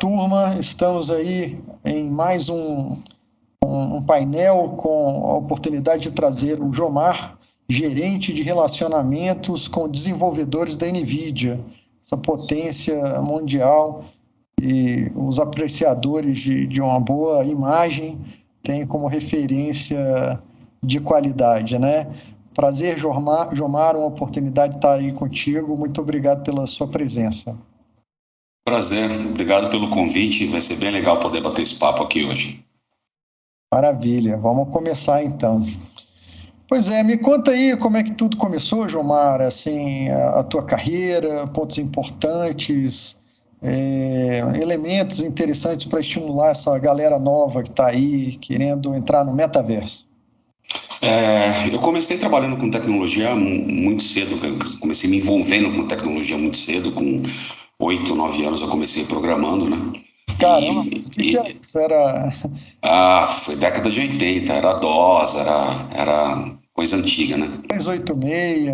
turma, estamos aí em mais um painel com a oportunidade de trazer o Jomar, gerente de relacionamentos com desenvolvedores da NVIDIA, essa potência mundial, e os apreciadores de uma boa imagem têm como referência de qualidade, né? Prazer, Jomar, uma oportunidade de estar aí contigo. Muito obrigado pela sua presença. Prazer, obrigado pelo convite. Vai ser bem legal poder bater esse papo aqui hoje. Maravilha, vamos começar então. Pois é, me conta aí como é que tudo começou, Jomar, assim, a tua carreira, pontos importantes, elementos interessantes para estimular essa galera nova que está aí querendo entrar no metaverso. Eu comecei trabalhando com tecnologia muito cedo, comecei me envolvendo com tecnologia muito cedo, com 8, 9 anos eu comecei programando, né? Caramba, o que era isso? Foi década de 80, era DOS, era coisa antiga, né? 286.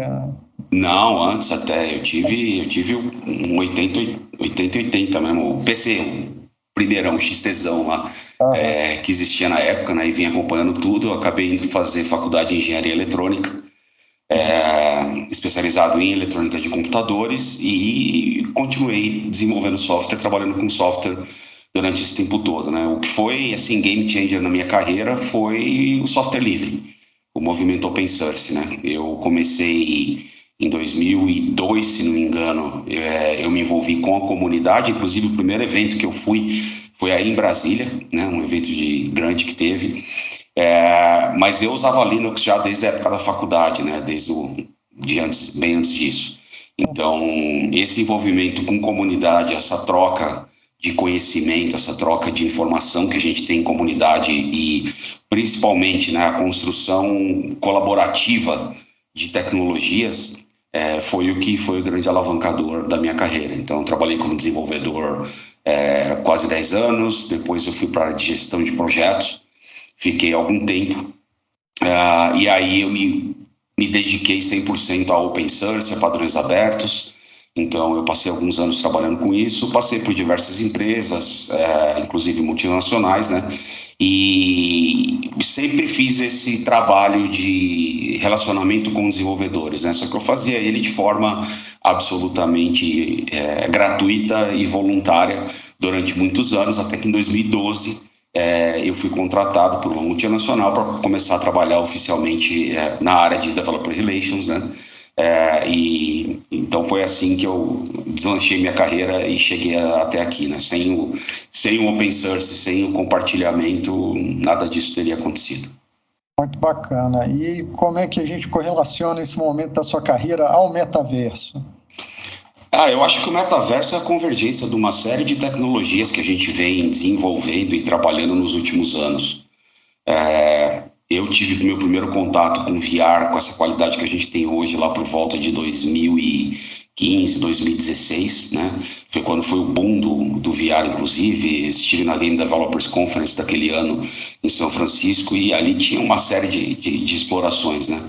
Não, antes até, eu tive um 80 mesmo, o PC, o primeirão, o XTzão lá, que existia na época, né, e vim acompanhando tudo. Eu acabei indo fazer faculdade de engenharia eletrônica, especializado em eletrônica de computadores, e continuei desenvolvendo software, trabalhando com software durante esse tempo todo, né. O que foi, assim, game changer na minha carreira foi o software livre, o movimento open source, né. Eu comecei em 2002, se não me engano, eu me envolvi com a comunidade. Inclusive o primeiro evento que eu fui foi aí em Brasília, né, um evento grande que teve, mas eu usava Linux já desde a época da faculdade, né, bem antes disso. Então, esse envolvimento com comunidade, essa troca de conhecimento, essa troca de informação que a gente tem em comunidade e principalmente, né, a construção colaborativa de tecnologias, foi o que foi o grande alavancador da minha carreira. Então, eu trabalhei como desenvolvedor quase 10 anos, depois eu fui para a área de gestão de projetos, fiquei algum tempo, e aí eu me dediquei 100% a open source, a padrões abertos. Então, eu passei alguns anos trabalhando com isso, passei por diversas empresas, inclusive multinacionais, né? E sempre fiz esse trabalho de relacionamento com desenvolvedores, né? Só que eu fazia ele de forma absolutamente gratuita e voluntária durante muitos anos, até que em 2012 eu fui contratado por uma multinacional para começar a trabalhar oficialmente na área de Developer Relations, né? E então foi assim que eu deslanchei minha carreira e cheguei até aqui, né? Sem o open source, sem o compartilhamento, nada disso teria acontecido. Muito bacana. E como é que a gente correlaciona esse momento da sua carreira ao metaverso? Eu acho que o metaverso é a convergência de uma série de tecnologias que a gente vem desenvolvendo e trabalhando nos últimos anos. Eu tive meu primeiro contato com VR, com essa qualidade que a gente tem hoje, lá por volta de 2015, 2016, né? Foi quando foi o boom do VR, inclusive. Estive na Game Developers Conference daquele ano em São Francisco e ali tinha uma série de explorações, né?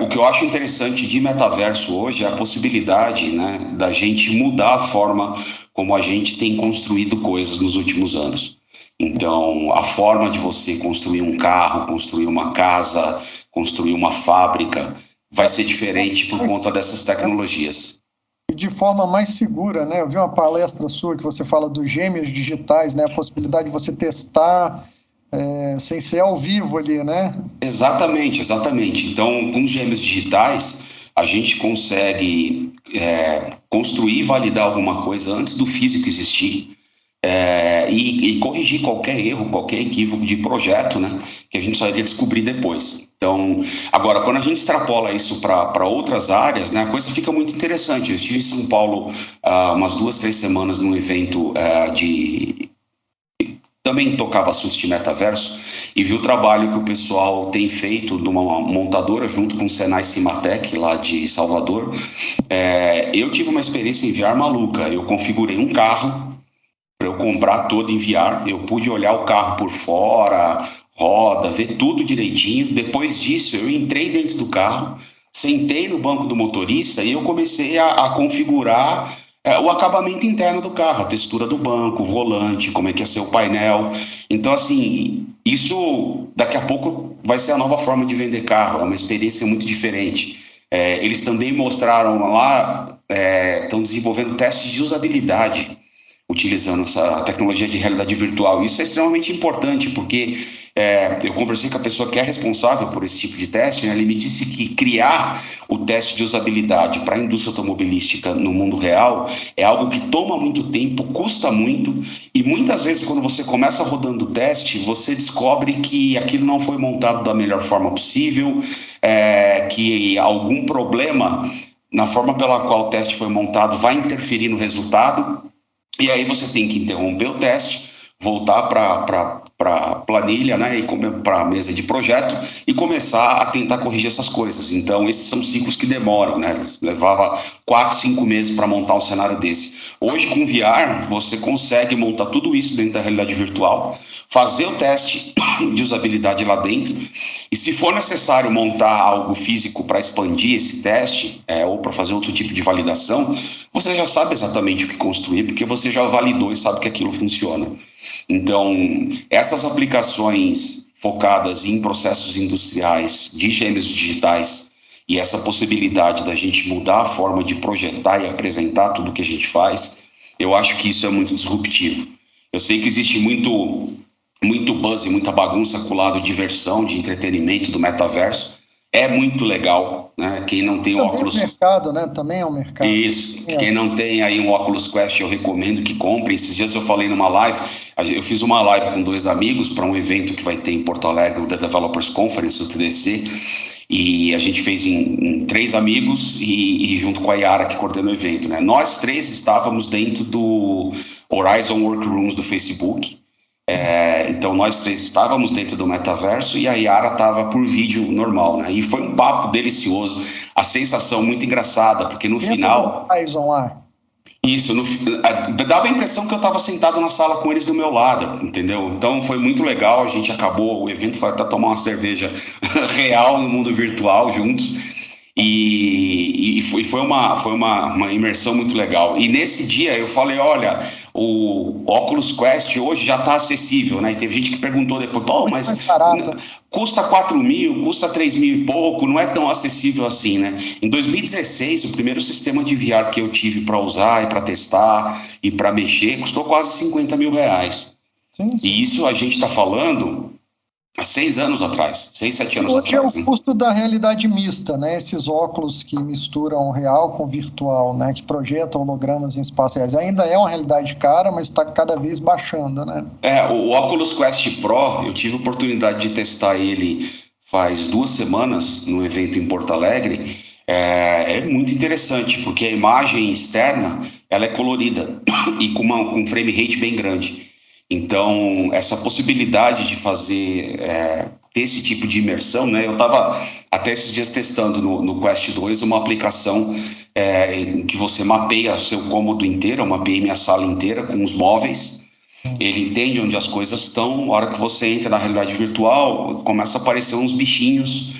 O que eu acho interessante de metaverso hoje é a possibilidade, né, da gente mudar a forma como a gente tem construído coisas nos últimos anos. Então, a forma de você construir um carro, construir uma casa, construir uma fábrica, vai ser diferente por conta dessas tecnologias. De forma mais segura, né? Eu vi uma palestra sua que você fala dos gêmeos digitais, né? A possibilidade de você testar sem ser ao vivo ali, né? Exatamente. Então, com os gêmeos digitais, a gente consegue construir e validar alguma coisa antes do físico existir. E corrigir qualquer erro, qualquer equívoco de projeto, né, que a gente só iria descobrir depois. Então, agora, quando a gente extrapola isso para outras áreas, né, a coisa fica muito interessante. Eu estive em São Paulo umas 2, 3 semanas num evento também tocava assuntos de metaverso, e vi o trabalho que o pessoal tem feito de uma montadora junto com o Senai Cimatec, lá de Salvador. Eu tive uma experiência em VR maluca. Eu configurei um carro para eu comprar todo, enviar. Eu pude olhar o carro por fora, roda, ver tudo direitinho. Depois disso, eu entrei dentro do carro, sentei no banco do motorista e eu comecei a configurar O acabamento interno do carro, a textura do banco, o volante, como é que ia ser o painel. Então, assim, isso daqui a pouco vai ser a nova forma de vender carro, é uma experiência muito diferente. Eles também mostraram lá, estão desenvolvendo testes de usabilidade, utilizando essa tecnologia de realidade virtual. Isso é extremamente importante, porque eu conversei com a pessoa que é responsável por esse tipo de teste, né? Ele me disse que criar o teste de usabilidade para a indústria automobilística no mundo real é algo que toma muito tempo, custa muito, e muitas vezes quando você começa rodando o teste, você descobre que aquilo não foi montado da melhor forma possível, que algum problema na forma pela qual o teste foi montado vai interferir no resultado. E aí você tem que interromper o teste, voltar para a planilha, né, e para a mesa de projeto e começar a tentar corrigir essas coisas. Então, esses são ciclos que demoram, né? Levava 4, 5 meses para montar um cenário desse. Hoje, com VR, você consegue montar tudo isso dentro da realidade virtual, fazer o teste de usabilidade lá dentro, e se for necessário montar algo físico para expandir esse teste, ou para fazer outro tipo de validação, você já sabe exatamente o que construir, porque você já validou e sabe que aquilo funciona. Então, essas aplicações focadas em processos industriais de gêmeos digitais e essa possibilidade da gente mudar a forma de projetar e apresentar tudo que a gente faz, eu acho que isso é muito disruptivo. Eu sei que existe muito buzz e muita bagunça com o lado de diversão, de entretenimento do metaverso. É muito legal, né? Quem não tem Também óculos... é um mercado, né? Também é um mercado. Isso, quem não tem aí um Oculus Quest, eu recomendo que compre. Esses dias eu falei numa live, eu fiz uma live com 2 amigos para um evento que vai ter em Porto Alegre, o The Developers Conference, o TDC, e a gente fez em 3 amigos e junto com a Yara, que coordena o evento, né? Nós 3 estávamos dentro do Horizon Workrooms do Facebook. Então nós 3 estávamos dentro do metaverso e a Yara estava por vídeo normal, né? E foi um papo delicioso, a sensação muito engraçada, porque no final... Horizon lá. Isso, dava a impressão que eu estava sentado na sala com eles do meu lado, entendeu? Então foi muito legal, a gente acabou, o evento foi até tomar uma cerveja real no mundo virtual juntos, e foi uma imersão muito legal. E nesse dia eu falei, olha, o Oculus Quest hoje já está acessível, né? E teve gente que perguntou depois, pô, mas custa 4 mil, custa 3 mil e pouco, não é tão acessível assim, né? Em 2016, o primeiro sistema de VR que eu tive para usar e para testar e para mexer custou quase 50 mil reais. Sim. E isso a gente está falando... há 6 anos atrás, 6, 7 anos atrás. Hoje é o custo da realidade mista, né? Esses óculos que misturam real com virtual, né? Que projetam hologramas em espaços reais. Ainda é uma realidade cara, mas está cada vez baixando, né? O Oculus Quest Pro, eu tive a oportunidade de testar ele faz 2 semanas, num evento em Porto Alegre. É muito interessante, porque a imagem externa, ela é colorida e com um frame rate bem grande. Então, essa possibilidade de fazer, ter esse tipo de imersão, né? Eu estava até esses dias testando no Quest 2 uma aplicação em que você mapeia seu cômodo inteiro, eu mapeei minha sala inteira com os móveis, ele entende onde as coisas estão, na hora que você entra na realidade virtual, começa a aparecer uns bichinhos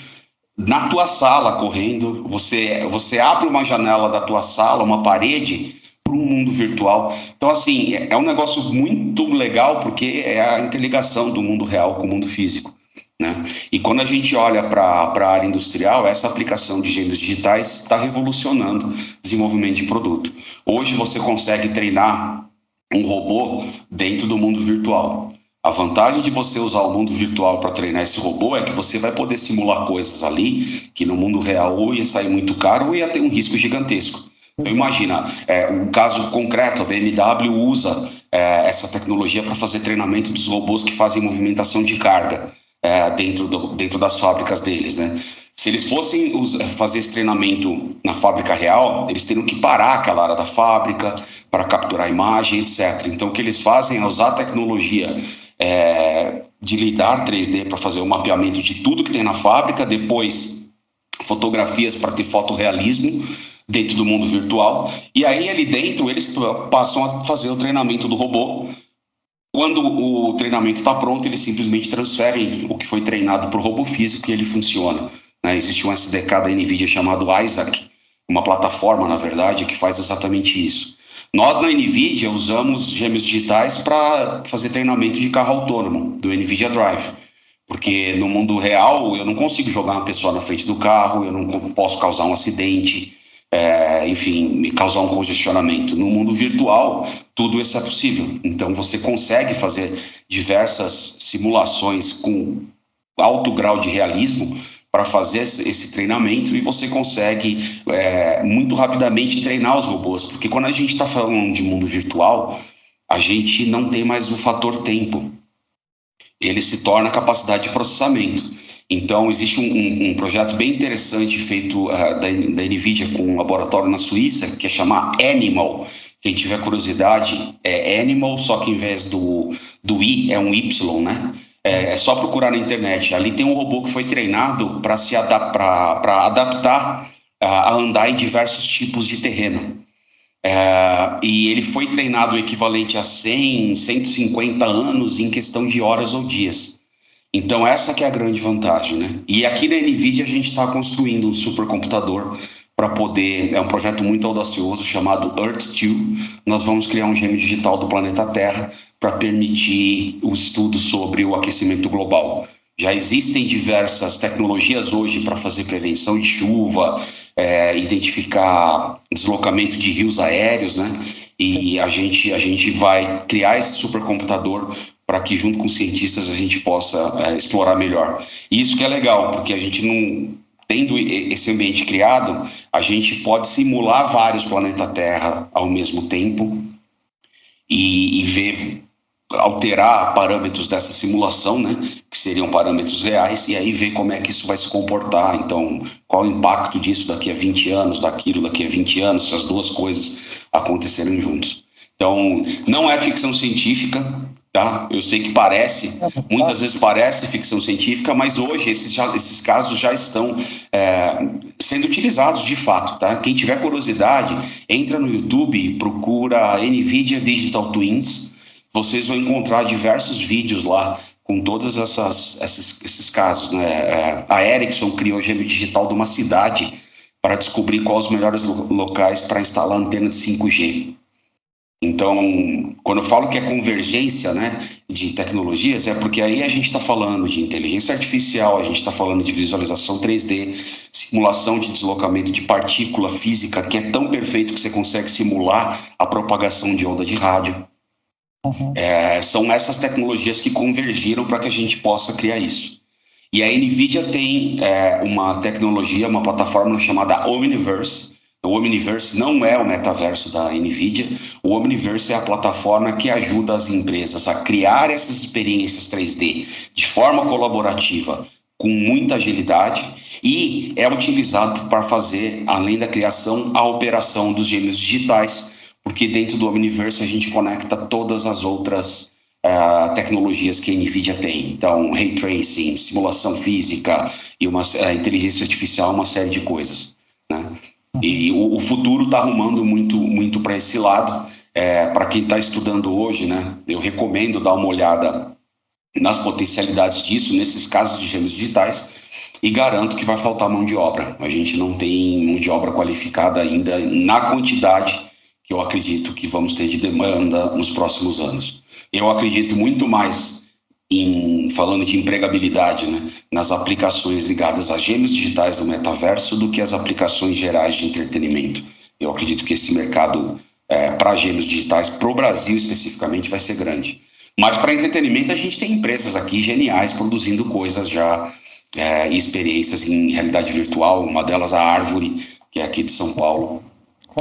na tua sala correndo, você abre uma janela da tua sala, uma parede... para um mundo virtual. Então, assim, é um negócio muito legal, porque é a interligação do mundo real com o mundo físico, né? E quando a gente olha para a área industrial, essa aplicação de gêmeos digitais está revolucionando o desenvolvimento de produto. Hoje você consegue treinar um robô dentro do mundo virtual. A vantagem de você usar o mundo virtual para treinar esse robô é que você vai poder simular coisas ali que no mundo real ou ia sair muito caro ou ia ter um risco gigantesco. Então, imagina, um caso concreto, a BMW usa essa tecnologia para fazer treinamento dos robôs que fazem movimentação de carga dentro das fábricas deles, né? Se eles fossem fazer esse treinamento na fábrica real, eles teriam que parar aquela área da fábrica para capturar a imagem, etc. Então, o que eles fazem é usar a tecnologia de lidar 3D para fazer o mapeamento de tudo que tem na fábrica, depois fotografias para ter fotorrealismo, dentro do mundo virtual, e aí ali dentro eles passam a fazer o treinamento do robô. Quando o treinamento está pronto, eles simplesmente transferem o que foi treinado para o robô físico e ele funciona, né? Existe um SDK da NVIDIA chamado Isaac, uma plataforma, na verdade, que faz exatamente isso. Nós, na NVIDIA, usamos gêmeos digitais para fazer treinamento de carro autônomo, do NVIDIA Drive. Porque no mundo real, eu não consigo jogar uma pessoa na frente do carro, eu não posso causar um acidente, enfim, causar um congestionamento. No mundo virtual, tudo isso é possível. Então, você consegue fazer diversas simulações com alto grau de realismo para fazer esse treinamento, e você consegue muito rapidamente treinar os robôs, porque quando a gente está falando de mundo virtual, a gente não tem mais o fator tempo, ele se torna capacidade de processamento. Então, existe um projeto bem interessante feito da NVIDIA com um laboratório na Suíça, que é chamado Animal. Quem tiver curiosidade, é Animal, só que em vez do I, é um Y, né? É só procurar na internet. Ali tem um robô que foi treinado para adaptar a andar em diversos tipos de terreno. E ele foi treinado o equivalente a 100, 150 anos em questão de horas ou dias. Então, essa que é a grande vantagem, né? E aqui na NVIDIA a gente está construindo um supercomputador para poder... É um projeto muito audacioso chamado Earth-2. Nós vamos criar um gêmeo digital do planeta Terra para permitir o estudo sobre o aquecimento global. Já existem diversas tecnologias hoje para fazer prevenção de chuva, identificar deslocamento de rios aéreos, né? E a gente vai criar esse supercomputador para que, junto com os cientistas, a gente possa explorar melhor. E isso que é legal, porque a gente não... Tendo esse ambiente criado, a gente pode simular vários planetas Terra ao mesmo tempo e ver, alterar parâmetros dessa simulação, né, que seriam parâmetros reais, e aí ver como é que isso vai se comportar. Então, qual o impacto disso daqui a 20 anos, daquilo daqui a 20 anos, se as duas coisas acontecerem juntos. Então, não é ficção científica, tá? Eu sei que parece, muitas vezes parece ficção científica, mas hoje esses casos já estão sendo utilizados de fato, tá? Quem tiver curiosidade, entra no YouTube e procura NVIDIA Digital Twins. Vocês vão encontrar diversos vídeos lá com todos esses casos, né? A Ericsson criou gêmeo digital de uma cidade para descobrir quais os melhores locais para instalar antena de 5G. Então, quando eu falo que é convergência, né, de tecnologias, é porque aí a gente está falando de inteligência artificial, a gente está falando de visualização 3D, simulação de deslocamento de partícula física, que é tão perfeito que você consegue simular a propagação de onda de rádio. Uhum. São essas tecnologias que convergiram para que a gente possa criar isso. E a NVIDIA tem uma tecnologia, uma plataforma chamada Omniverse. O Omniverse não é o metaverso da NVIDIA. O Omniverse é a plataforma que ajuda as empresas a criar essas experiências 3D de forma colaborativa, com muita agilidade, e é utilizado para fazer, além da criação, a operação dos gêmeos digitais, porque dentro do Omniverse a gente conecta todas as outras tecnologias que a NVIDIA tem. Então, Ray Tracing, simulação física e inteligência artificial, uma série de coisas, né? E o futuro está arrumando muito para esse lado. Para quem está estudando hoje, né, eu recomendo dar uma olhada nas potencialidades disso, nesses casos de gêmeos digitais, e garanto que vai faltar mão de obra. A gente não tem mão de obra qualificada ainda na quantidade que eu acredito que vamos ter de demanda nos próximos anos. Eu acredito muito mais falando de empregabilidade, né, nas aplicações ligadas a gêmeos digitais do metaverso do que as aplicações gerais de entretenimento. Eu acredito que esse mercado para gêmeos digitais, para o Brasil especificamente, vai ser grande. Mas para entretenimento a gente tem empresas aqui geniais produzindo coisas já, e experiências em realidade virtual, uma delas a Árvore, que é aqui de São Paulo,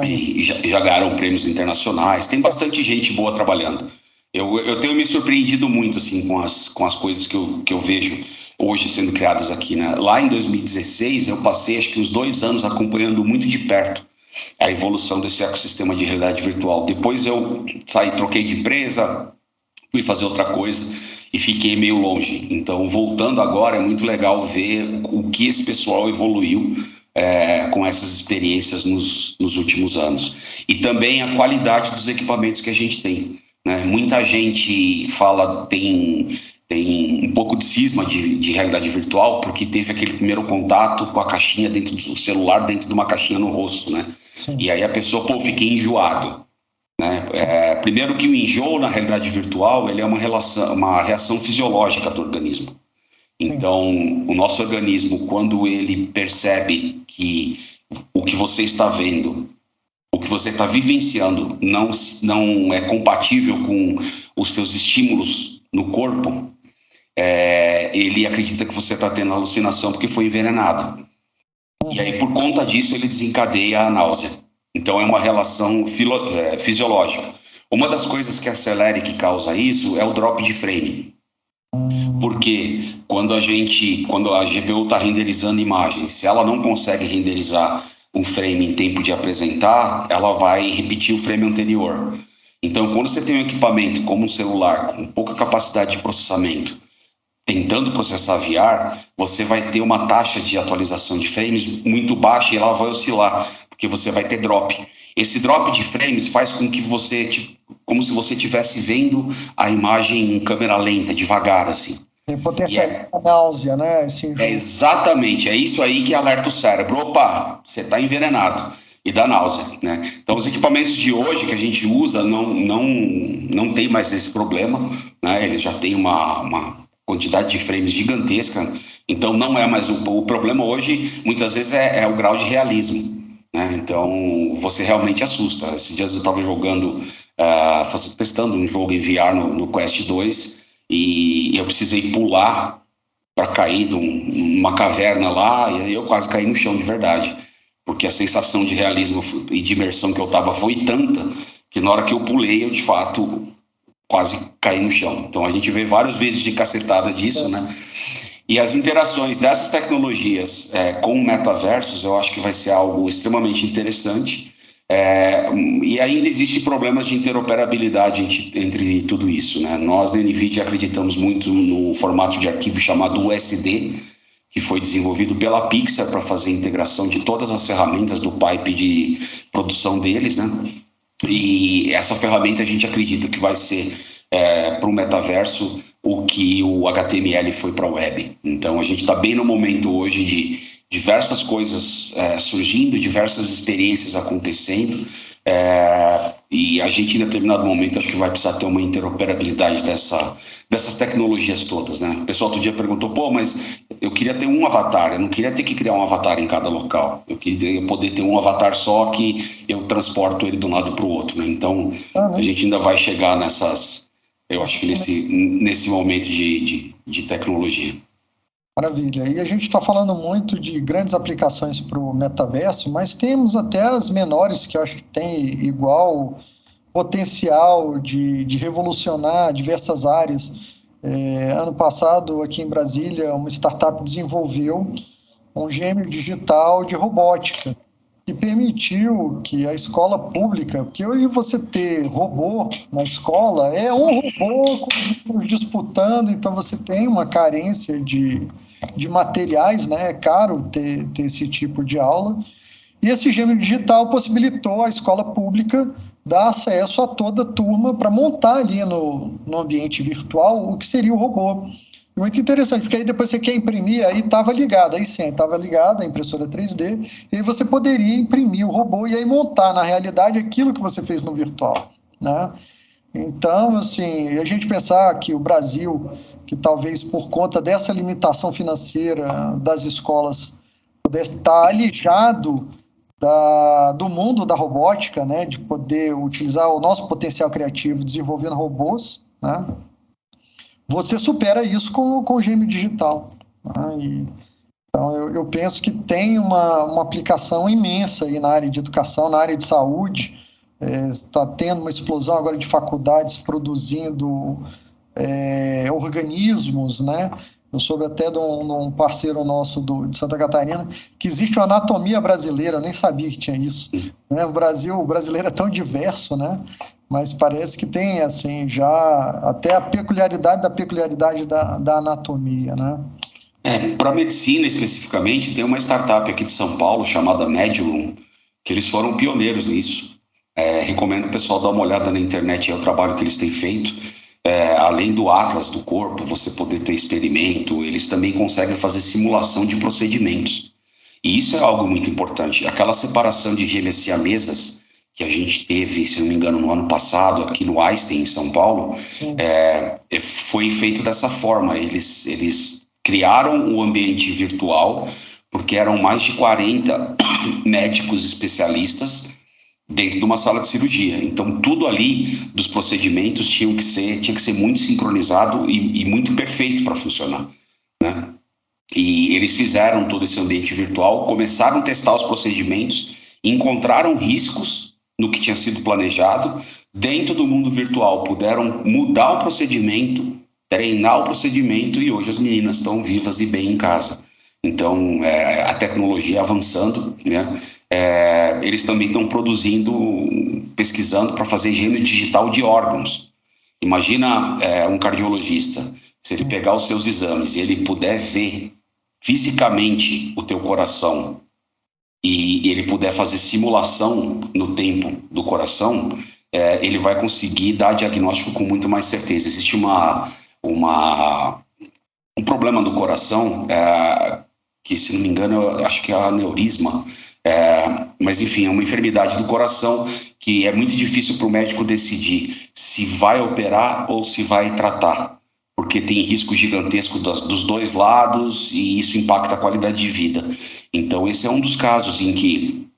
e já ganharam prêmios internacionais. Tem bastante gente boa trabalhando. Eu tenho me surpreendido muito assim, com as coisas que eu vejo hoje sendo criadas aqui, né? Lá em 2016, eu passei acho que uns 2 anos acompanhando muito de perto a evolução desse ecossistema de realidade virtual. Depois eu troquei de empresa, fui fazer outra coisa e fiquei meio longe. Então, voltando agora, é muito legal ver o que esse pessoal evoluiu com essas experiências nos últimos anos. E também a qualidade dos equipamentos que a gente tem. Muita gente tem um pouco de cisma de realidade virtual porque teve aquele primeiro contato com a caixinha dentro do celular, dentro de uma caixinha no rosto, né? Sim. E aí a pessoa, fiquei enjoado. né? Primeiro que o enjoo na realidade virtual ele é uma reação fisiológica do organismo. Então, o nosso organismo, quando ele percebe que o que você está vendo, o que você está vivenciando não é compatível com os seus estímulos no corpo, ele acredita que você está tendo alucinação porque foi envenenado. E aí, por conta disso, ele desencadeia a náusea. Então, é uma relação fisiológica. Uma das coisas que acelera e que causa isso é o drop de frame. Porque quando a GPU está renderizando imagens, se ela não consegue renderizar um frame em tempo de apresentar, ela vai repetir o frame anterior. Então, quando você tem um equipamento como um celular com pouca capacidade de processamento, tentando processar VR, você vai ter uma taxa de atualização de frames muito baixa e ela vai oscilar, porque você vai ter drop. Esse drop de frames faz com que como se você estivesse vendo a imagem em câmera lenta, devagar, assim. Tem potencial a náusea, né? Exatamente, é isso aí que alerta o cérebro. Opa, você está envenenado. E dá náusea, né? Então, os equipamentos de hoje que a gente usa não tem mais esse problema, né? Eles já têm uma quantidade de frames gigantesca, então não é mais o problema hoje, muitas vezes é o grau de realismo, né? Então, você realmente assusta. Esses dias eu estava testando um jogo em VR no Quest 2, e eu precisei pular para cair numa caverna lá, e aí eu quase caí no chão de verdade, porque a sensação de realismo e de imersão que eu estava foi tanta que na hora que eu pulei, eu de fato quase caí no chão. Então a gente vê vários vídeos de cacetada disso, né? E as interações dessas tecnologias com metaversos, eu acho que vai ser algo extremamente interessante. E ainda existem problemas de interoperabilidade entre tudo isso, né? Nós da NVIDIA acreditamos muito no formato de arquivo chamado USD, que foi desenvolvido pela Pixar para fazer a integração de todas as ferramentas do pipe de produção deles, né? E essa ferramenta a gente acredita que vai ser para o metaverso o que o HTML foi para a web. Então a gente está bem no momento hoje de diversas coisas surgindo, diversas experiências acontecendo, e a gente em determinado momento acho que vai precisar ter uma interoperabilidade dessas tecnologias todas, né? O pessoal outro dia perguntou, mas eu queria ter um avatar, eu não queria ter que criar um avatar em cada local, eu queria poder ter um avatar só que eu transporto ele de um lado para o outro, né? Então a gente ainda vai chegar eu acho que nesse momento de tecnologia. Maravilha. E a gente está falando muito de grandes aplicações para o metaverso, mas temos até as menores que eu acho que têm igual potencial de revolucionar diversas áreas. Ano passado, aqui em Brasília, uma startup desenvolveu um gêmeo digital de robótica, que permitiu que a escola pública, porque hoje você ter robô na escola é um robô disputando, então você tem uma carência de materiais, né? É caro ter esse tipo de aula. E esse gêmeo digital possibilitou à escola pública dar acesso a toda a turma para montar ali no ambiente virtual o que seria o robô. Muito interessante, porque aí depois você quer imprimir, aí estava ligado, aí sim, estava ligada a impressora 3D, e aí você poderia imprimir o robô e aí montar na realidade aquilo que você fez no virtual, né? Então, assim, a gente pensar que o Brasil, que talvez por conta dessa limitação financeira das escolas, pudesse estar alijado do mundo da robótica, né, de poder utilizar o nosso potencial criativo desenvolvendo robôs, né? Você supera isso com o gêmeo digital, né? Então, eu penso que tem uma aplicação imensa aí na área de educação, na área de saúde. Está tendo uma explosão agora de faculdades produzindo organismos, né? Eu soube até de um parceiro nosso de Santa Catarina que existe uma anatomia brasileira, eu nem sabia que tinha isso, né? O brasileiro é tão diverso, né? Mas parece que tem, assim, já até a peculiaridade da anatomia, né? Para medicina, especificamente, tem uma startup aqui de São Paulo chamada Medium, que eles foram pioneiros nisso. Recomendo o pessoal dar uma olhada na internet, o trabalho que eles têm feito. Além do atlas do corpo, você poder ter experimento, eles também conseguem fazer simulação de procedimentos. E isso é algo muito importante. Aquela separação de gêmeas siamesas que a gente teve, se não me engano, no ano passado, aqui no Einstein, em São Paulo, foi feito dessa forma. Eles criaram o ambiente virtual, porque eram mais de 40 médicos especialistas dentro de uma sala de cirurgia. Então, tudo ali dos procedimentos tinha que ser muito sincronizado e muito perfeito para funcionar, né? E eles fizeram todo esse ambiente virtual, começaram a testar os procedimentos, encontraram riscos no que tinha sido planejado, dentro do mundo virtual puderam mudar o procedimento, treinar o procedimento, e hoje as meninas estão vivas e bem em casa. Então, a tecnologia avançando, né? Eles também estão pesquisando para fazer gêmeo digital de órgãos. Imagina um cardiologista, se ele pegar os seus exames e ele puder ver fisicamente o teu coração e ele puder fazer simulação no tempo do coração, ele vai conseguir dar diagnóstico com muito mais certeza. Existe um problema do coração, que, se não me engano, eu acho que é aneurisma, mas enfim, é uma enfermidade do coração que é muito difícil para o médico decidir se vai operar ou se vai tratar, porque tem risco gigantesco dos dois lados e isso impacta a qualidade de vida. Então, esse é um dos casos em que,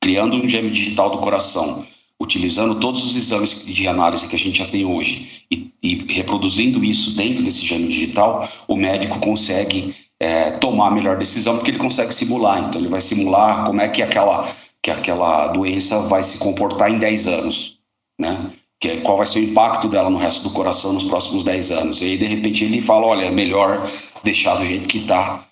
criando um gêmeo digital do coração, utilizando todos os exames de análise que a gente já tem hoje e reproduzindo isso dentro desse gêmeo digital, o médico consegue tomar a melhor decisão, porque ele consegue simular. Então, ele vai simular como é que aquela doença vai se comportar em 10 anos, né? Qual vai ser o impacto dela no resto do coração nos próximos 10 anos. E aí, de repente, ele fala, olha, é melhor deixar do jeito que está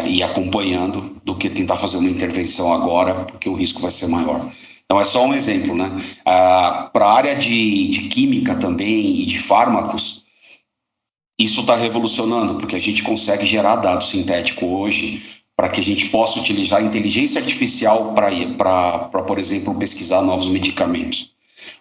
e acompanhando do que tentar fazer uma intervenção agora, porque o risco vai ser maior. Então, é só um exemplo, né? Para a área de química também e de fármacos, isso está revolucionando, porque a gente consegue gerar dado sintético hoje para que a gente possa utilizar a inteligência artificial para, por exemplo, pesquisar novos medicamentos.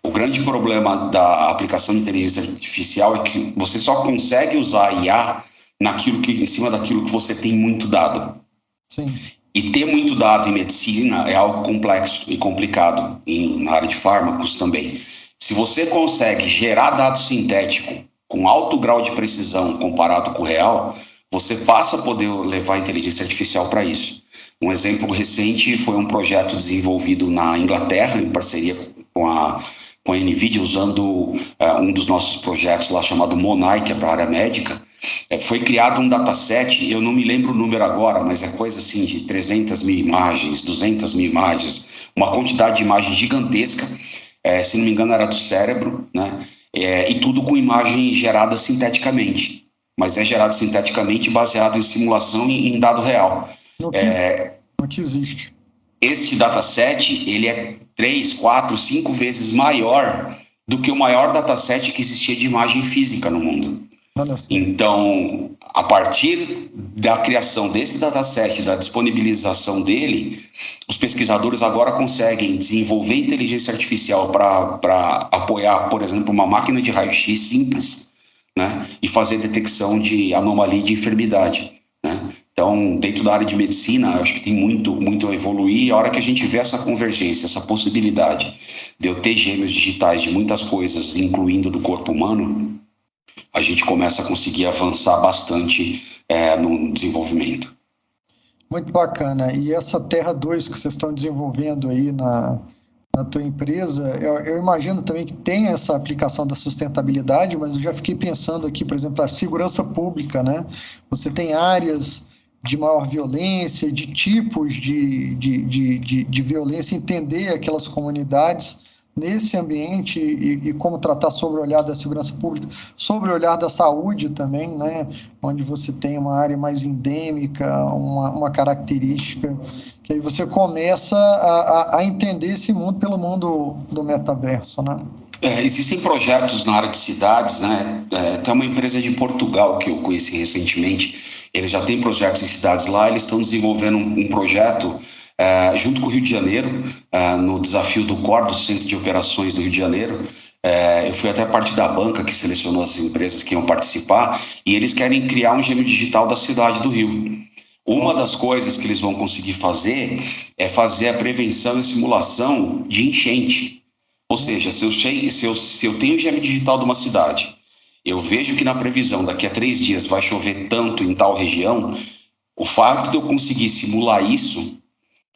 O grande problema da aplicação de inteligência artificial é que você só consegue usar a IA em cima daquilo que você tem muito dado. Sim. E ter muito dado em medicina é algo complexo e complicado, na área de fármacos também. Se você consegue gerar dado sintético com alto grau de precisão comparado com o real, você passa a poder levar a inteligência artificial para isso. Um exemplo recente foi um projeto desenvolvido na Inglaterra, em parceria com a NVIDIA, usando um dos nossos projetos lá chamado Monai, que é para a área médica. Foi criado um dataset, eu não me lembro o número agora, mas é coisa assim de 300 mil imagens, 200 mil imagens, uma quantidade de imagens gigantesca, se não me engano era do cérebro, né? E tudo com imagem gerada sinteticamente, mas é gerado sinteticamente baseado em simulação e em dado real. No que existe. Esse dataset, ele é 3, 4, 5 vezes maior do que o maior dataset que existia de imagem física no mundo. Então, a partir da criação desse dataset, da disponibilização dele, os pesquisadores agora conseguem desenvolver inteligência artificial para apoiar, por exemplo, uma máquina de raio-x simples, né, e fazer detecção de anomalia de enfermidade, né? Então, dentro da área de medicina, eu acho que tem muito a evoluir, e a hora que a gente vê essa convergência, essa possibilidade de eu ter gêmeos digitais de muitas coisas, incluindo do corpo humano, a gente começa a conseguir avançar bastante no desenvolvimento. Muito bacana. E essa Terra 2 que vocês estão desenvolvendo aí na tua empresa, eu imagino também que tem essa aplicação da sustentabilidade, mas eu já fiquei pensando aqui, por exemplo, a segurança pública, né? Você tem áreas de maior violência, de tipos de violência, entender aquelas comunidades nesse ambiente e como tratar sobre o olhar da segurança pública, sobre o olhar da saúde também, né? Onde você tem uma área mais endêmica, uma característica, que aí você começa a entender esse mundo pelo mundo do metaverso, né? Existem projetos na área de cidades, né? Tem uma empresa de Portugal que eu conheci recentemente, eles já têm projetos em cidades lá, eles estão desenvolvendo um projeto junto com o Rio de Janeiro, no desafio do COR, do Centro de Operações do Rio de Janeiro. Eu fui até parte da banca que selecionou as empresas que iam participar, e eles querem criar um gêmeo digital da cidade do Rio. Uma das coisas que eles vão conseguir fazer é fazer a prevenção e simulação de enchente. Ou seja, se eu tenho o GM digital de uma cidade, eu vejo que na previsão daqui a 3 dias vai chover tanto em tal região, o fato de eu conseguir simular isso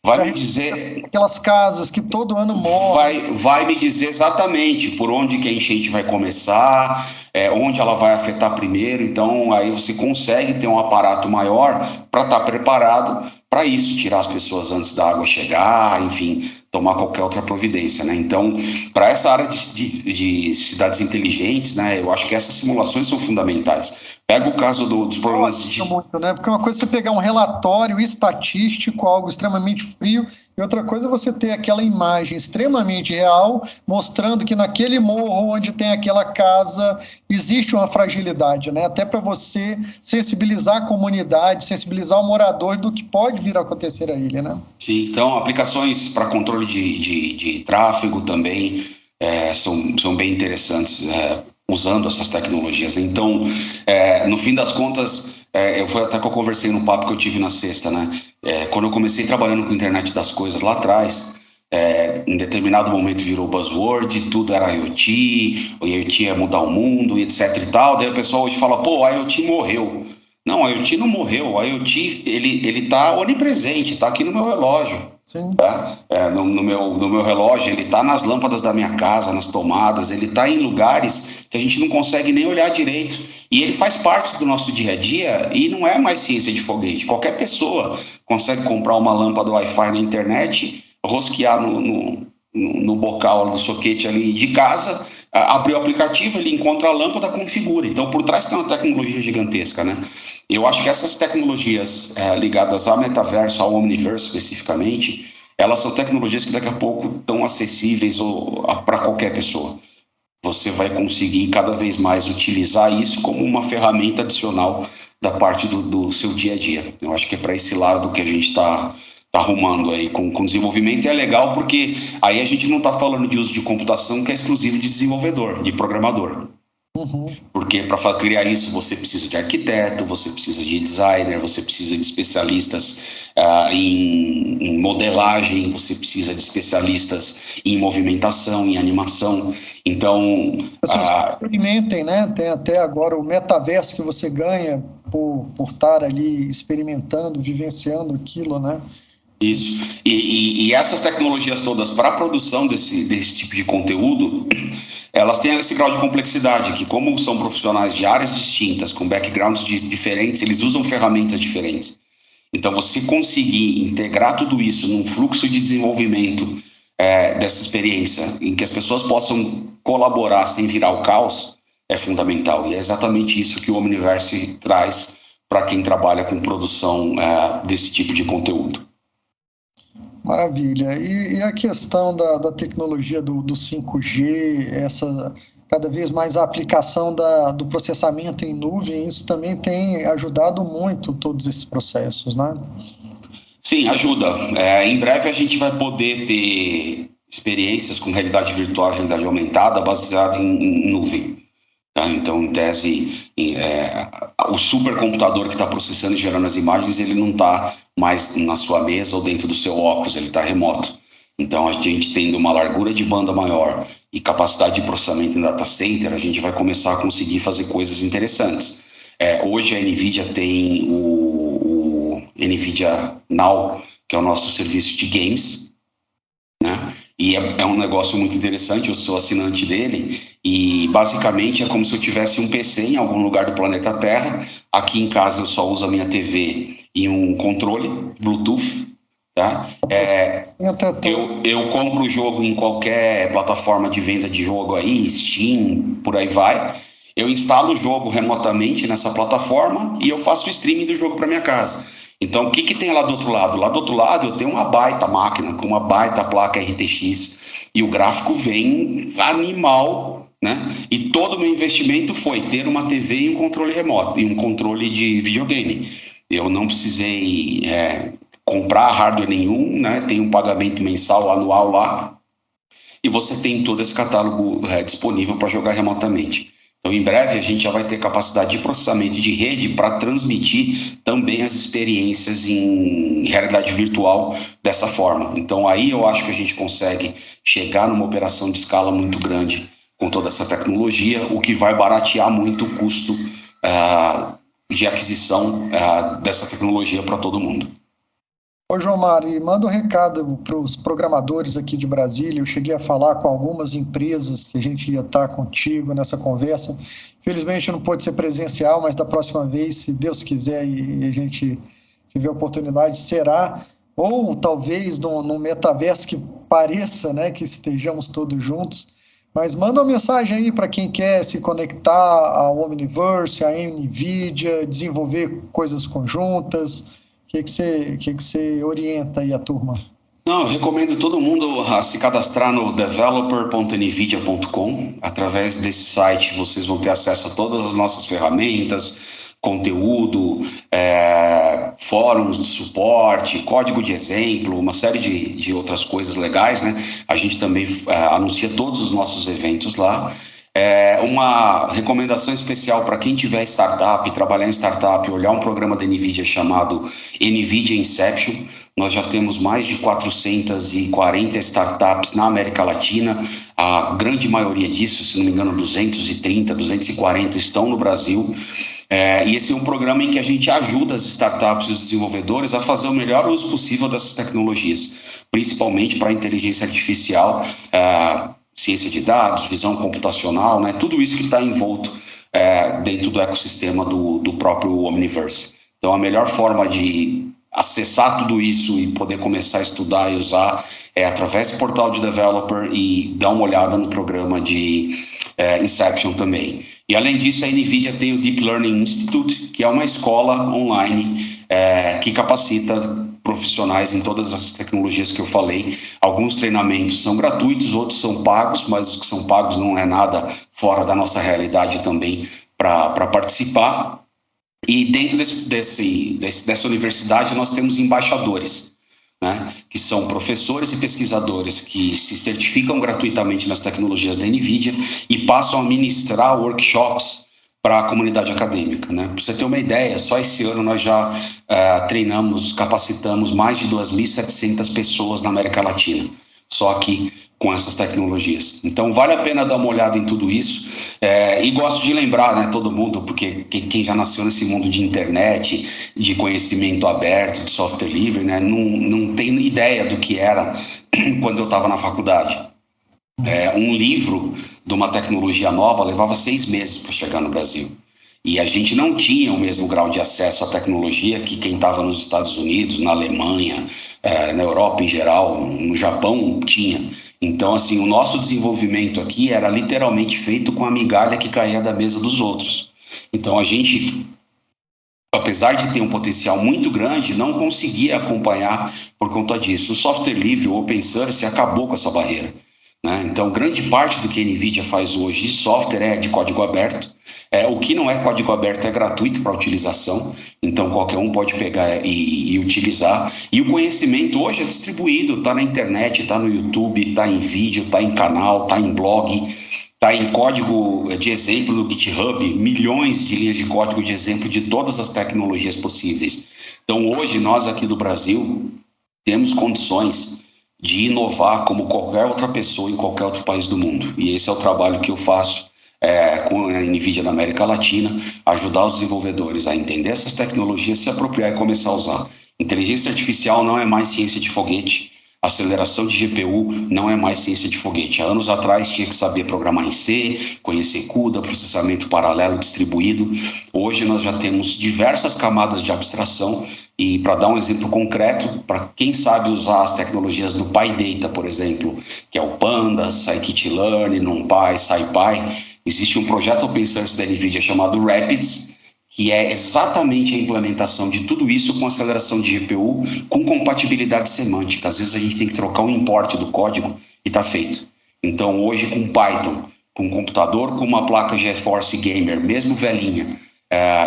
vai me dizer... Aquelas casas que todo ano morrem. Vai me dizer exatamente por onde que a enchente vai começar, onde ela vai afetar primeiro. Então, aí você consegue ter um aparato maior para estar preparado para isso, tirar as pessoas antes da água chegar, enfim, tomar qualquer outra providência, né? Então, para essa área de cidades inteligentes, né, eu acho que essas simulações são fundamentais. Pega o caso dos problemas de... Muito, né? Porque uma coisa é você pegar um relatório estatístico, algo extremamente frio, e outra coisa é você ter aquela imagem extremamente real, mostrando que naquele morro onde tem aquela casa existe uma fragilidade, né? Até para você sensibilizar a comunidade, sensibilizar o morador do que pode vir a acontecer a ele, né? Sim, então aplicações para controle de tráfego também são bem interessantes, usando essas tecnologias. Então, no fim das contas, foi até que eu conversei no papo que eu tive na sexta, né? Quando eu comecei trabalhando com a internet das coisas lá atrás, em determinado momento virou buzzword, tudo era IoT, o IoT ia mudar o mundo, etc e tal. Daí o pessoal hoje fala, pô, a IoT morreu. Não, a IoT não morreu. A IoT, ele tá onipresente, tá aqui no meu relógio. Sim. Tá? No meu relógio, ele está nas lâmpadas da minha casa, nas tomadas, ele está em lugares que a gente não consegue nem olhar direito. E ele faz parte do nosso dia a dia e não é mais ciência de foguete. Qualquer pessoa consegue comprar uma lâmpada Wi-Fi na internet, rosquear no bocal do soquete ali de casa, abrir o aplicativo, ele encontra a lâmpada, configura. Então, por trás tem uma tecnologia gigantesca, né? Eu acho que essas tecnologias ligadas ao metaverso, ao omniverso especificamente, elas são tecnologias que daqui a pouco estão acessíveis para qualquer pessoa. Você vai conseguir cada vez mais utilizar isso como uma ferramenta adicional da parte do seu dia a dia. Eu acho que é para esse lado que a gente está arrumando aí com desenvolvimento. E é legal porque aí a gente não está falando de uso de computação que é exclusivo de desenvolvedor, de programador. Uhum. Porque para criar isso você precisa de arquiteto, você precisa de designer, você precisa de especialistas em modelagem, você precisa de especialistas em movimentação, em animação. Então, pessoas que experimentem, né? Tem até agora o metaverso que você ganha por estar ali experimentando, vivenciando aquilo, né? Isso. E essas tecnologias todas para a produção desse tipo de conteúdo, elas têm esse grau de complexidade, que como são profissionais de áreas distintas, com backgrounds diferentes, eles usam ferramentas diferentes. Então, você conseguir integrar tudo isso num fluxo de desenvolvimento dessa experiência, em que as pessoas possam colaborar sem virar o caos, é fundamental. E é exatamente isso que o Omniverse traz para quem trabalha com produção desse tipo de conteúdo. Maravilha. E a questão da tecnologia do 5G, essa cada vez mais a aplicação do processamento em nuvem, isso também tem ajudado muito todos esses processos, né? Sim, ajuda. Em breve a gente vai poder ter experiências com realidade virtual, realidade aumentada, baseada em nuvem. Tá? Então, em tese, o supercomputador que está processando e gerando as imagens, ele não está mais na sua mesa ou dentro do seu óculos, ele está remoto. Então, a gente tendo uma largura de banda maior e capacidade de processamento em data center, a gente vai começar a conseguir fazer coisas interessantes. Hoje a NVIDIA tem o NVIDIA Now, que é o nosso serviço de games, né? E é um negócio muito interessante, eu sou assinante dele, e basicamente é como se eu tivesse um PC em algum lugar do planeta Terra. Aqui em casa eu só uso a minha TV e um controle Bluetooth, tá? Eu compro o jogo em qualquer plataforma de venda de jogo aí, Steam, por aí vai. Eu instalo o jogo remotamente nessa plataforma e eu faço o streaming do jogo para minha casa. Então, o que tem lá do outro lado? Lá do outro lado eu tenho uma baita máquina com uma baita placa RTX e o gráfico vem animal, né? E todo o meu investimento foi ter uma TV e um controle remoto, e um controle de videogame. Eu não precisei comprar hardware nenhum, né? Tem um pagamento mensal, anual lá, e você tem todo esse catálogo disponível para jogar remotamente. Então, em breve, a gente já vai ter capacidade de processamento de rede para transmitir também as experiências em realidade virtual dessa forma. Então, aí eu acho que a gente consegue chegar numa operação de escala muito grande com toda essa tecnologia, o que vai baratear muito o custo de aquisição dessa tecnologia para todo mundo. Ô, João Mário, manda um recado para os programadores aqui de Brasília. Eu cheguei a falar com algumas empresas que a gente ia estar contigo nessa conversa. Infelizmente não pôde ser presencial, mas da próxima vez, se Deus quiser e a gente tiver oportunidade, será. Ou talvez num metaverso que pareça, né, que estejamos todos juntos. Mas manda uma mensagem aí para quem quer se conectar ao Omniverse, à NVIDIA, desenvolver coisas conjuntas. O que você orienta aí a turma? Não, eu recomendo todo mundo a se cadastrar no developer.nvidia.com. Através desse site vocês vão ter acesso a todas as nossas ferramentas, conteúdo, fóruns de suporte, código de exemplo, uma série de outras coisas legais, né? A gente também anuncia todos os nossos eventos lá. Uma recomendação especial para quem tiver startup, trabalhar em startup, olhar um programa da NVIDIA chamado NVIDIA Inception. Nós já temos mais de 440 startups na América Latina, a grande maioria disso, se não me engano, 230, 240 estão no Brasil. E esse é um programa em que a gente ajuda as startups e os desenvolvedores a fazer o melhor uso possível dessas tecnologias, principalmente para a inteligência artificial, ciência de dados, visão computacional, né? Tudo isso que está envolto dentro do ecossistema do próprio Omniverse. Então, a melhor forma de acessar tudo isso e poder começar a estudar e usar é através do portal de developer e dar uma olhada no programa de Inception também. E, além disso, a NVIDIA tem o Deep Learning Institute, que é uma escola online que capacita profissionais em todas as tecnologias que eu falei. Alguns treinamentos são gratuitos, outros são pagos, mas os que são pagos não é nada fora da nossa realidade também para participar. E dentro dessa universidade nós temos embaixadores, né, que são professores e pesquisadores que se certificam gratuitamente nas tecnologias da NVIDIA e passam a ministrar workshops para a comunidade acadêmica, né? Para você ter uma ideia, só esse ano nós já treinamos, capacitamos mais de 2.700 pessoas na América Latina, só aqui com essas tecnologias. Então vale a pena dar uma olhada em tudo isso, e gosto de lembrar, né, todo mundo, porque quem já nasceu nesse mundo de internet, de conhecimento aberto, de software livre, né, não tem ideia do que era quando eu estava na faculdade. Um livro de uma tecnologia nova levava 6 meses para chegar no Brasil. E a gente não tinha o mesmo grau de acesso à tecnologia que quem estava nos Estados Unidos, na Alemanha, na Europa em geral, no Japão tinha. Então, assim, o nosso desenvolvimento aqui era literalmente feito com a migalha que caía da mesa dos outros. Então, a gente, apesar de ter um potencial muito grande, não conseguia acompanhar por conta disso. O software livre, o open source, acabou com essa barreira, né? Então, grande parte do que a NVIDIA faz hoje de software é de código aberto. O que não é código aberto é gratuito para utilização, então qualquer um pode pegar e utilizar. E o conhecimento hoje é distribuído, está na internet, está no YouTube, está em vídeo, está em canal, está em blog, está em código de exemplo no GitHub, milhões de linhas de código de exemplo de todas as tecnologias possíveis. Então, hoje, nós aqui do Brasil temos condições de inovar como qualquer outra pessoa em qualquer outro país do mundo. E esse é o trabalho que eu faço com a NVIDIA na América Latina, ajudar os desenvolvedores a entender essas tecnologias, se apropriar e começar a usar. Inteligência artificial não é mais ciência de foguete, aceleração de GPU não é mais ciência de foguete. Há anos atrás tinha que saber programar em C, conhecer CUDA, processamento paralelo distribuído. Hoje nós já temos diversas camadas de abstração e, para dar um exemplo concreto, para quem sabe usar as tecnologias do PyData, por exemplo, que é o Pandas, Scikit-learn, NumPy, SciPy, existe um projeto open source da NVIDIA chamado Rapids, que é exatamente a implementação de tudo isso com aceleração de GPU, com compatibilidade semântica. Às vezes a gente tem que trocar um import do código e está feito. Então, hoje, com Python, com um computador, com uma placa GeForce Gamer, mesmo velhinha,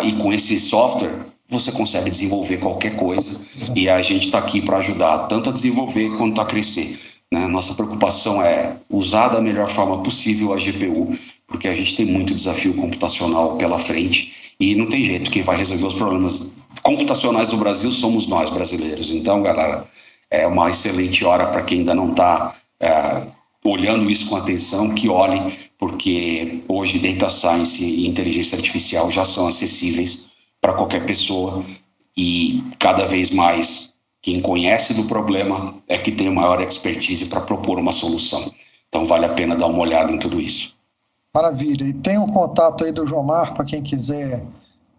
e com esse software, você consegue desenvolver qualquer coisa, e a gente está aqui para ajudar tanto a desenvolver quanto a crescer, né? Nossa preocupação é usar da melhor forma possível a GPU porque a gente tem muito desafio computacional pela frente e não tem jeito, quem vai resolver os problemas computacionais do Brasil somos nós, brasileiros. Então, galera, é uma excelente hora para quem ainda não está olhando isso com atenção, que olhe, porque hoje Data Science e inteligência artificial já são acessíveis para qualquer pessoa e cada vez mais quem conhece do problema é que tem maior expertise para propor uma solução. Então vale a pena dar uma olhada em tudo isso. Maravilha. E tem um contato aí do Jomar para quem quiser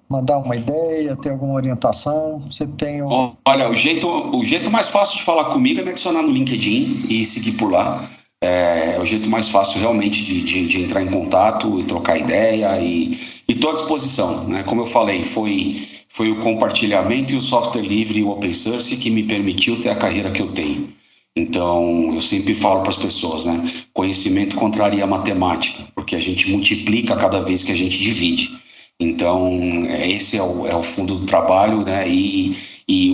mandar uma ideia, ter alguma orientação? Você tem um... Olha, o jeito mais fácil de falar comigo é me adicionar no LinkedIn e seguir por lá. É o jeito mais fácil realmente de entrar em contato e trocar ideia e estou à disposição, né? Como eu falei, foi o compartilhamento e o software livre e o open source que me permitiu ter a carreira que eu tenho. Então, eu sempre falo para as pessoas, né? Conhecimento contraria a matemática, porque a gente multiplica cada vez que a gente divide. Então, esse é o fundo do trabalho, né? E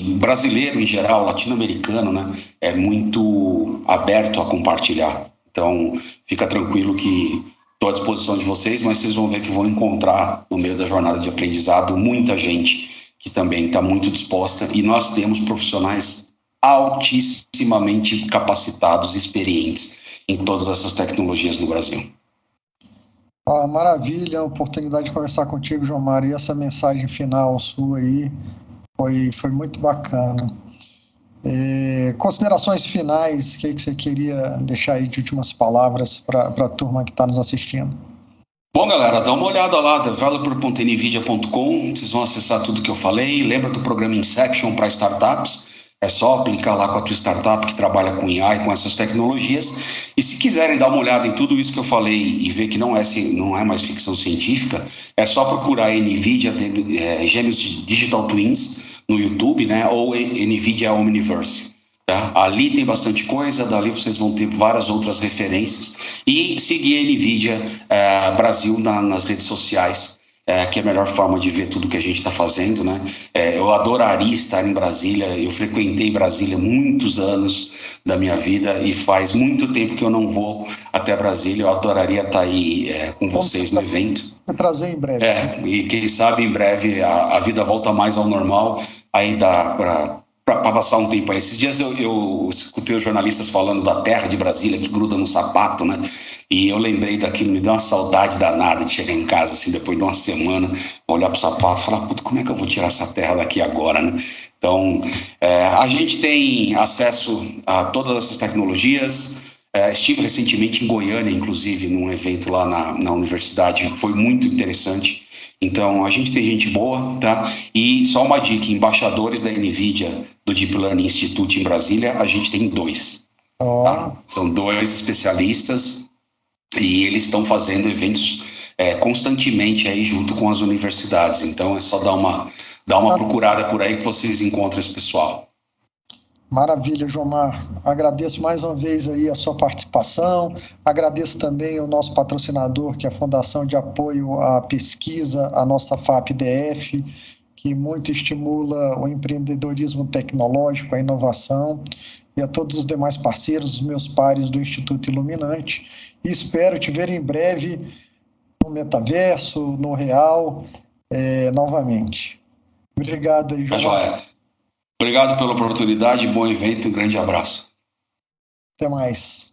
o brasileiro, em geral, latino-americano, né? É muito aberto a compartilhar. Então, fica tranquilo que estou à disposição de vocês, mas vocês vão ver que vão encontrar, no meio da jornada de aprendizado, muita gente que também está muito disposta. E nós temos profissionais altissimamente capacitados e experientes em todas essas tecnologias no Brasil. Maravilha, a oportunidade de conversar contigo, Jomar, e essa mensagem final sua aí foi muito bacana. Considerações finais, o que você queria deixar aí de últimas palavras para a turma que está nos assistindo? Bom, galera, dá uma olhada lá, developer.nvidia.com, vocês vão acessar tudo que eu falei. Lembra do programa Inception para startups? É só aplicar lá com a tua startup que trabalha com IA e com essas tecnologias. E se quiserem dar uma olhada em tudo isso que eu falei e ver que não é mais ficção científica, é só procurar NVIDIA Gêmeos Digital Twins no YouTube, né? Ou NVIDIA Omniverse. Tá? Ali tem bastante coisa, dali vocês vão ter várias outras referências. E seguir a NVIDIA Brasil nas redes sociais, que é a melhor forma de ver tudo que a gente está fazendo, né? Eu adoraria estar em Brasília, eu frequentei Brasília muitos anos da minha vida e faz muito tempo que eu não vou até Brasília, eu adoraria estar aí com vocês no evento. Vou trazer em breve. E quem sabe em breve a vida volta mais ao normal, aí dá para passar um tempo aí. Esses dias eu escutei os jornalistas falando da terra de Brasília que gruda no sapato, né? E eu lembrei daquilo, me deu uma saudade danada de chegar em casa, assim, depois de uma semana, olhar para o sapato e falar, puta, como é que eu vou tirar essa terra daqui agora, né? Então, a gente tem acesso a todas essas tecnologias. Estive recentemente em Goiânia, inclusive, num evento lá na universidade, foi muito interessante. Então, a gente tem gente boa, tá? E só uma dica, embaixadores da NVIDIA, do Deep Learning Institute em Brasília, a gente tem 2. Tá? São 2 especialistas e eles estão fazendo eventos constantemente aí junto com as universidades. Então, é só dar uma procurada por aí que vocês encontram esse pessoal. Maravilha, Jomar. Agradeço mais uma vez aí a sua participação. Agradeço também ao nosso patrocinador, que é a Fundação de Apoio à Pesquisa, a nossa FAPDF, que muito estimula o empreendedorismo tecnológico, a inovação, e a todos os demais parceiros, os meus pares do Instituto Iluminante. E espero te ver em breve no metaverso, no real, novamente. Obrigado aí, Jomar. Obrigado pela oportunidade, bom evento, um grande abraço. Até mais.